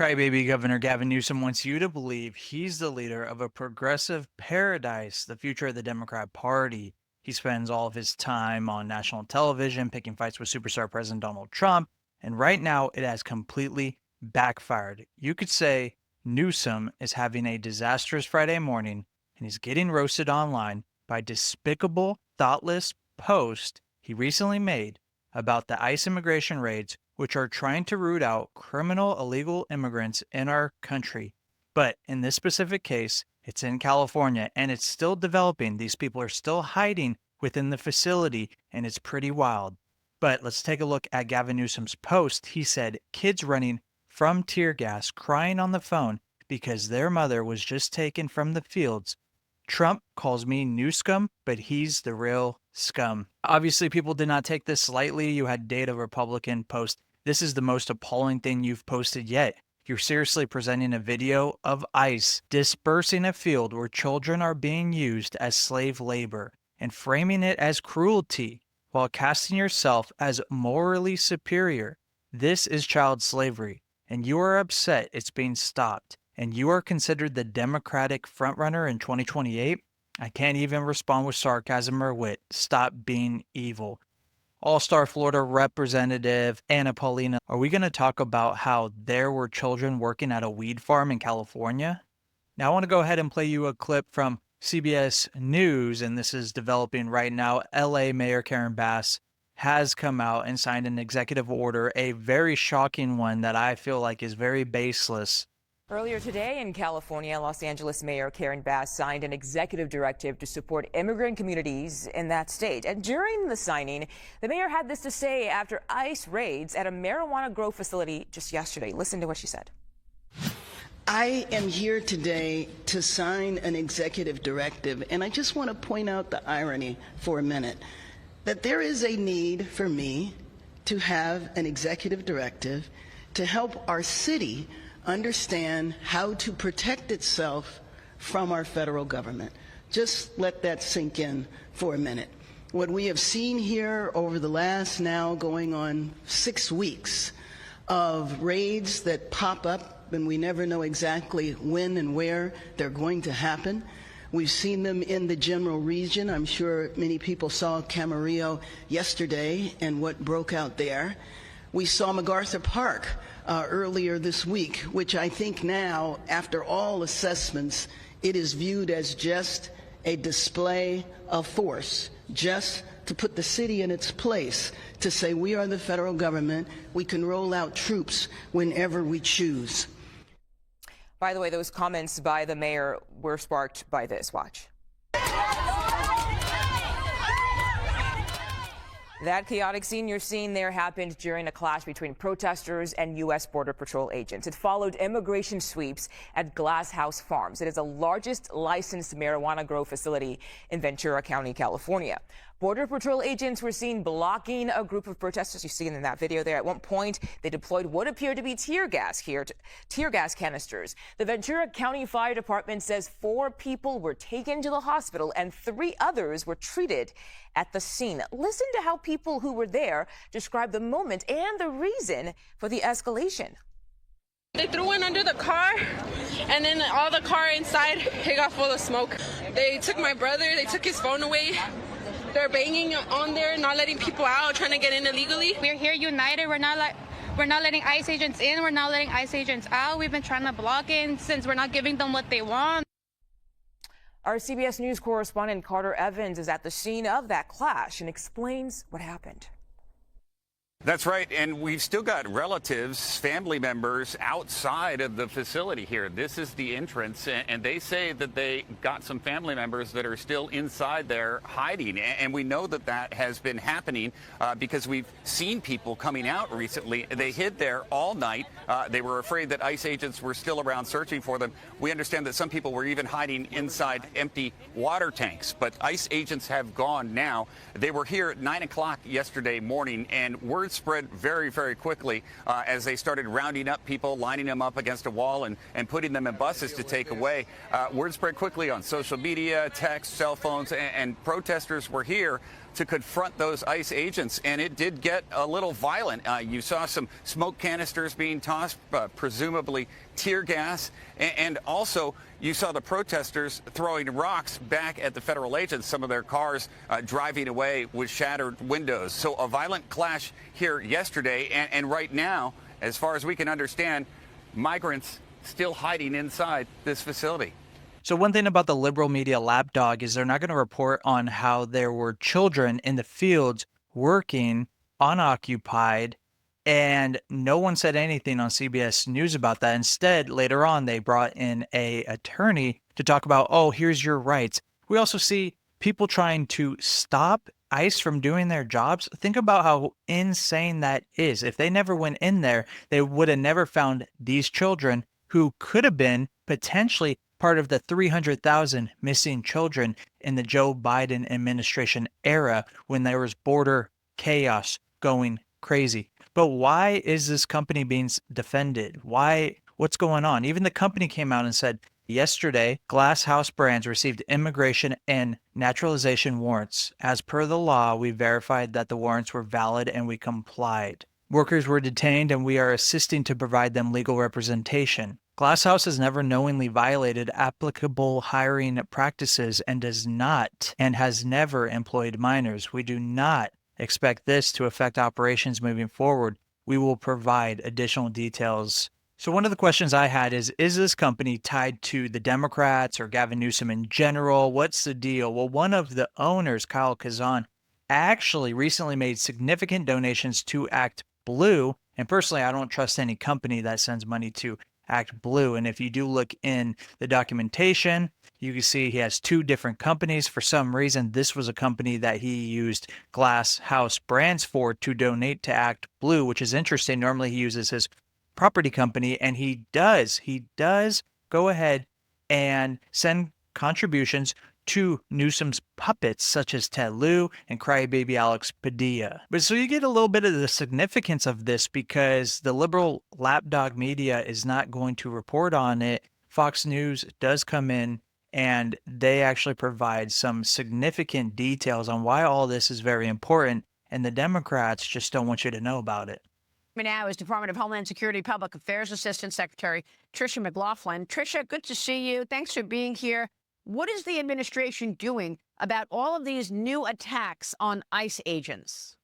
Crybaby Governor Gavin Newsom wants you to believe he's the leader of a progressive paradise, the future of the Democrat Party. He spends all of his time on national television picking fights with superstar President Donald Trump, and right now it has completely backfired. You could say Newsom is having a disastrous Friday morning and he's getting roasted online by despicable, thoughtless posts he recently made about the ICE immigration raids, which are trying to root out criminal illegal immigrants in our country. But in this specific case, it's in California and it's still developing. These people are still hiding within the facility, and it's pretty wild. But let's take a look at Gavin Newsom's post. He said, kids running from tear gas, crying on the phone because their mother was just taken from the fields. Trump calls me new scum, but he's the real scum. Obviously, people did not take this lightly. You had Data Republican post, this is the most appalling thing you've posted yet. You're seriously presenting a video of ICE dispersing a field where children are being used as slave labor and framing it as cruelty while casting yourself as morally superior. This is child slavery, and you are upset it's being stopped, and you are considered the Democratic frontrunner in 2028? I can't even respond with sarcasm or wit. Stop being evil. All-Star Florida Representative Anna Paulina, are we going to talk about how there were children working at a weed farm in California? Now I want to go ahead and play you a clip from CBS News, and this is developing right now. LA Mayor Karen Bass has come out and signed an executive order, a very shocking one that I feel like is very baseless. Earlier today in California, Los Angeles Mayor Karen Bass signed an executive directive to support immigrant communities in that state. And during the signing, the mayor had this to say after ICE raids at a marijuana grow facility just yesterday. Listen to what she said. I am here today to sign an executive directive, and I just want to point out the irony for a minute, that there is a need for me to have an executive directive to help our city understand how to protect itself from our federal government. Just let that sink in for a minute. What we have seen here over the last now going on 6 weeks of raids that pop up and we never know exactly when and where they're going to happen. We've seen them in the general region. I'm sure many people saw Camarillo yesterday and what broke out there. We saw MacArthur Park earlier this week, which I think now, after all assessments, it is viewed as just a display of force, just to put the city in its place, to say we are the federal government, we can roll out troops whenever we choose. By the way, those comments by the mayor were sparked by this. Watch. That chaotic scene you're seeing there happened during a clash between protesters and U.S. Border Patrol agents. It followed immigration sweeps at Glass House Farms. It is the largest licensed marijuana grow facility in Ventura County, California. Border Patrol agents were seen blocking a group of protesters. You see in that video there. At one point, they deployed what appeared to be tear gas canisters. The Ventura County Fire Department says 4 people were taken to the hospital and 3 others were treated at the scene. Listen to how people who were there describe the moment and the reason for the escalation. They threw one under the car, and then all the car inside, it got full of smoke. They took my brother, they took his phone away. They're banging on there, not letting people out, trying to get in illegally. We're here united. We're not letting ICE agents in. We're not letting ICE agents out. We've been trying to block in since we're not giving them what they want. Our CBS News correspondent Carter Evans is at the scene of that clash and explains what happened. That's right, and we've still got relatives, family members outside of the facility here. This is the entrance, and they say that they got some family members that are still inside there hiding. And we know that that has been happening because we've seen people coming out recently. They hid there all night. They were afraid that ICE agents were still around searching for them. We understand that some people were even hiding inside empty water tanks, but ICE agents have gone now. They were here at 9 o'clock yesterday morning, and word spread very, very quickly as they started rounding up people, lining them up against a wall and putting them in buses to take away. Word spread quickly on social media, text, cell phones, and protesters were here to confront those ICE agents, and it did get a little violent. You saw some smoke canisters being tossed, presumably tear gas, and also you saw the protesters throwing rocks back at the federal agents, some of their cars driving away with shattered windows. So a violent clash here yesterday, and right now, as far as we can understand, migrants still hiding inside this facility. So one thing about the liberal media lapdog is they're not going to report on how there were children in the fields working unoccupied, and no one said anything on CBS News about that. Instead, later on, they brought in a attorney to talk about, oh, here's your rights. We also see people trying to stop ICE from doing their jobs. Think about how insane that is. If they never went in there, they would have never found these children who could have been potentially part of the 300,000 missing children in the Joe Biden administration era when there was border chaos going crazy. But why is this company being defended? Why? What's going on? Even the company came out and said yesterday, Glass House Brands received immigration and naturalization warrants. As per the law, we verified that the warrants were valid and we complied. Workers were detained and we are assisting to provide them legal representation. Glass House has never knowingly violated applicable hiring practices and does not and has never employed minors. We do not expect this to affect operations moving forward. We will provide additional details. So one of the questions I had is this company tied to the Democrats or Gavin Newsom in general? What's the deal? Well, one of the owners, Kyle Kazan, actually recently made significant donations to Act Blue. And personally, I don't trust any company that sends money to Act Blue. And if you do look in the documentation, you can see he has two different companies. For some reason, this was a company that he used Glass House Brands for to donate to Act Blue, which is interesting. Normally he uses his property company, and he does go ahead and send contributions to Newsom's puppets, such as Ted Lieu and crybaby Alex Padilla. But so you get a little bit of the significance of this because the liberal lapdog media is not going to report on it. Fox News does come in and they actually provide some significant details on why all this is very important, and the Democrats just don't want you to know about it. Now is Department of Homeland Security Public Affairs Assistant Secretary Tricia McLaughlin. Tricia, good to see you. Thanks for being here. What is the administration doing about all of these new attacks on ICE agents?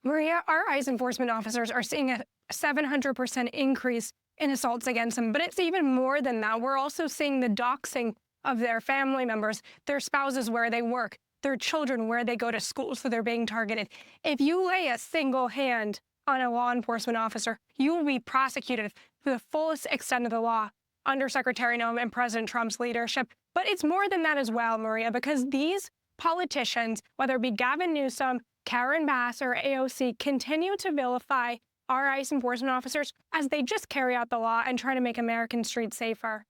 Maria, our ICE enforcement officers are seeing a 700% increase in assaults against them, but it's even more than that. We're also seeing the doxing of their family members, their spouses where they work, their children where they go to school, so they're being targeted. If you lay a single hand on a law enforcement officer, you will be prosecuted for the fullest extent of the law under Secretary Nome and President Trump's leadership. But it's more than that as well, Maria, because these politicians, whether it be Gavin Newsom, Karen Bass, or AOC, continue to vilify our ICE enforcement officers as they just carry out the law and try to make American streets safer.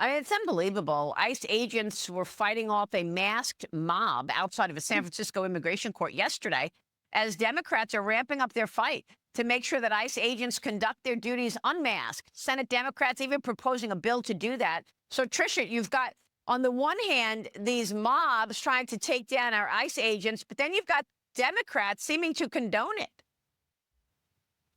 I mean, it's unbelievable. ICE agents were fighting off a masked mob outside of a San Francisco immigration court yesterday as Democrats are ramping up their fight to make sure that ICE agents conduct their duties unmasked. Senate Democrats even proposing a bill to do that. So, Tricia, you've got, on the one hand, these mobs trying to take down our ICE agents, but then you've got Democrats seeming to condone it.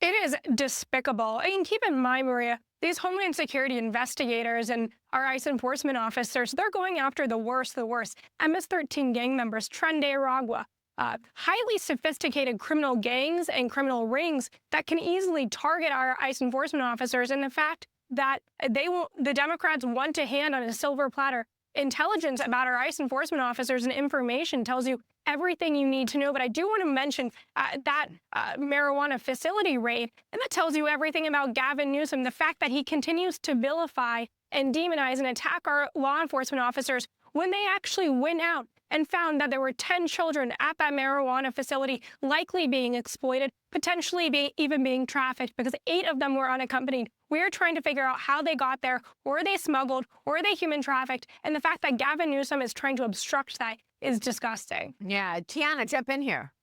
It is despicable. And keep in mind, Maria, these Homeland Security investigators and our ICE enforcement officers, they're going after the worst. MS-13 gang members, Tren de Aragua, highly sophisticated criminal gangs and criminal rings that can easily target our ICE enforcement officers. And the fact that the Democrats want to hand on a silver platter intelligence about our ICE enforcement officers and information tells you everything you need to know. But I do want to mention that marijuana facility raid, and that tells you everything about Gavin Newsom, the fact that he continues to vilify and demonize and attack our law enforcement officers when they actually went out and found that there were 10 children at that marijuana facility likely being exploited, potentially even being trafficked, because 8 of them were unaccompanied. We're trying to figure out how they got there. Were they smuggled? Were they human trafficked? And the fact that Gavin Newsom is trying to obstruct that is disgusting. Yeah, Tiana, jump in here.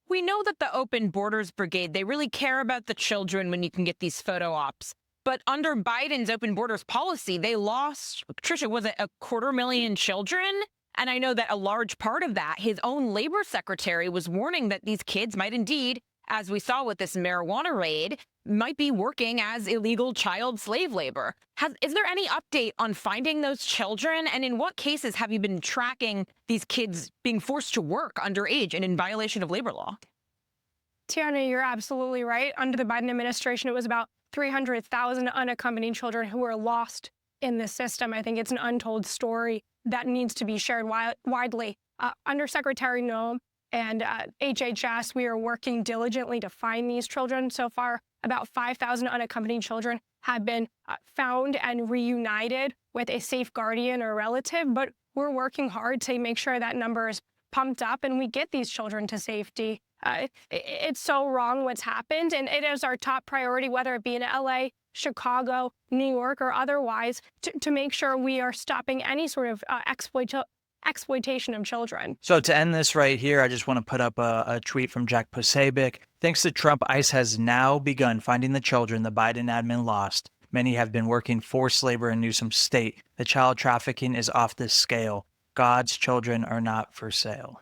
We know that the Open Borders Brigade, they really care about the children when you can get these photo ops. But under Biden's open borders policy, they lost, Tricia, was it 250,000 children And I know that a large part of that, his own labor secretary was warning that these kids might indeed, as we saw with this marijuana raid, might be working as illegal child slave labor. Is there any update on finding those children? And in what cases have you been tracking these kids being forced to work underage and in violation of labor law? Tiana, you're absolutely right. Under the Biden administration, it was about 300,000 unaccompanied children who were lost in the system. I think it's an untold story that needs to be shared widely. Under Secretary Newsom and HHS, we are working diligently to find these children. So far, about 5,000 unaccompanied children have been found and reunited with a safe guardian or relative, but we're working hard to make sure that number is pumped up and we get these children to safety. It's so wrong what's happened, and it is our top priority, whether it be in LA, Chicago, New York, or otherwise, to make sure we are stopping any sort of exploitation of children. So to end this right here, I just want to put up a tweet from Jack Posobiec. Thanks to Trump, ICE has now begun finding the children the Biden admin lost. Many have been working forced labor in Newsom state. The child trafficking is off this scale. God's children are not for sale.